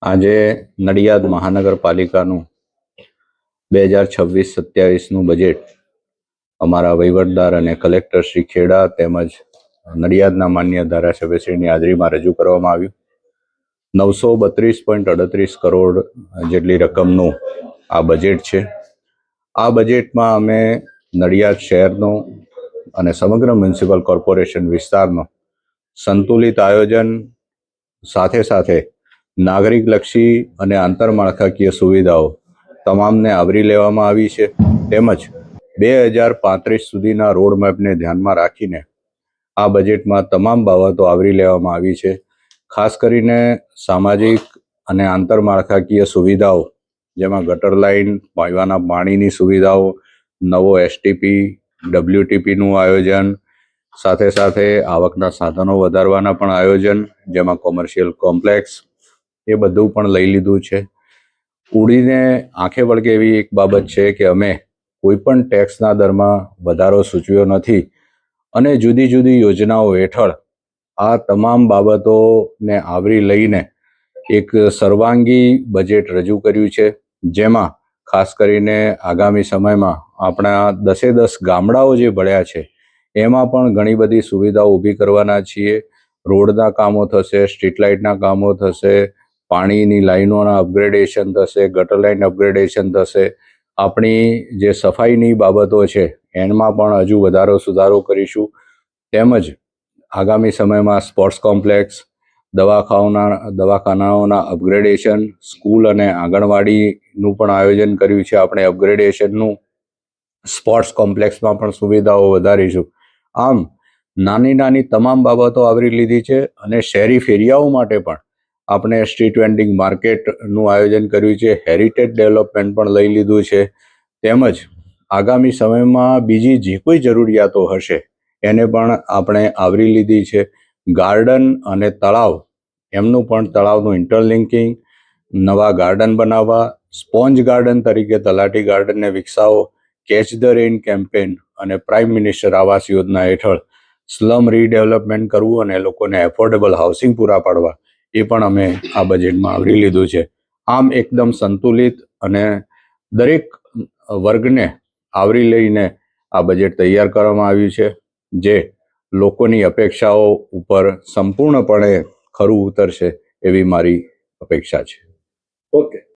આજે નડિયાદ મહાનગરપાલિકાનું 2026-27નું બજેટ અમારા વહીવટદાર અને કલેક્ટર શ્રી ખેડા તેમજ નડિયાદના માન્ય ધારાસભ્યશ્રીની હાજરીમાં રજૂ કરવામાં આવ્યું. 932.38 કરોડ જેટલી રકમનું આ બજેટ છે. આ બજેટમાં અમે નડિયાદ શહેરનો અને સમગ્ર મ્યુનિસિપલ કોર્પોરેશન વિસ્તારનો સંતુલિત આયોજન સાથે સાથે નાગરિકલક્ષી અને આંતરમાળખાકીય સુવિધાઓ તમામને આવરી લેવામાં આવી છે. તેમજ 2035 સુધીના રોડમેપને ધ્યાનમાં રાખીને આ બજેટમાં તમામ બાબતો આવરી લેવામાં આવી છે. ખાસ કરીને સામાજિક અને આંતરમાળખાકીય સુવિધાઓ જેમાં ગટર લાઇન, પીવાના પાણીની સુવિધાઓ, નવો એસટીપી, ડબલ્યુટીપીનું આયોજન, સાથે સાથે આવકના સાધનો વધારવાના પણ આયોજન જેમાં કોમર્શિયલ કોમ્પ્લેક્સ, એ બધું પણ લઈ લીધું છે. ઉડીને આંખે વળગે એવી એક બાબત છે કે અમે કોઈ પણ ટેક્સના દરમાં વધારો સૂચવ્યો નથી અને જુદી જુદી યોજનાઓ હેઠળ આ તમામ બાબતોને આવરી લઈને એક સર્વાંગી બજેટ રજૂ કર્યું છે. જેમાં ખાસ કરીને આગામી સમયમાં આપણા 10 ગામડાઓ જે ભળ્યા છે એમાં પણ ઘણી બધી સુવિધાઓ ઊભી કરવાના છીએ. રોડના કામો થશે, સ્ટ્રીટ લાઇટના કામો થશે, પાણીની લાઈનોના અપગ્રેડેશન થશે, ગટર લાઇન અપગ્રેડેશન થશે. આપણી જે સફાઈની બાબતો છે એમાં પણ હજુ વધારો સુધારો કરીશું. તેમજ આગામી સમયમાં સ્પોર્ટ્સ કોમ્પ્લેક્સ, દવાખાનાઓના અપગ્રેડેશન, સ્કૂલ અને આંગણવાડીનું પણ આયોજન કર્યું છે આપણે અપગ્રેડેશનનું. સ્પોર્ટ્સ કોમ્પ્લેક્સમાં પણ સુવિધાઓ વધારીશું. આમ નાની નાની તમામ બાબતો આવરી લીધી છે અને શહેરી ફેરિયાઓ માટે પણ આપણે સ્ટ્રીટ વેન્ડિંગ માર્કેટનું આયોજન કર્યું છે. હેરિટેજ ડેવલપમેન્ટ પણ લઈ લીધું છે. તેમજ આગામી સમયમાં બીજી જે કોઈ જરૂરિયાતો હશે એને પણ આપણે આવરી લીધી છે. ગાર્ડન અને તળાવ, એમનું પણ તળાવનું ઇન્ટરલિંકિંગ, નવા ગાર્ડન બનાવવા, સ્પોન્જ ગાર્ડન તરીકે તલાટી ગાર્ડનને વિકસાવો, કેચ ધ રેઇન કેમ્પેન અને પ્રાઇમ મિનિસ્ટર આવાસ યોજના હેઠળ સ્લમ રીડેવલપમેન્ટ કરવું અને લોકોને એફોર્ડેબલ હાઉસિંગ પૂરા પાડવા, એ પણ અમે આ બજેટમાં આવરી લીધું છે. આમ એકદમ સંતુલિત અને દરેક વર્ગને આવરી લઈને આ બજેટ તૈયાર કરવામાં આવ્યું છે, જે લોકોની અપેક્ષાઓ ઉપર સંપૂર્ણપણે ખરું ઉતરશે એવી મારી અપેક્ષા છે. ઓકે.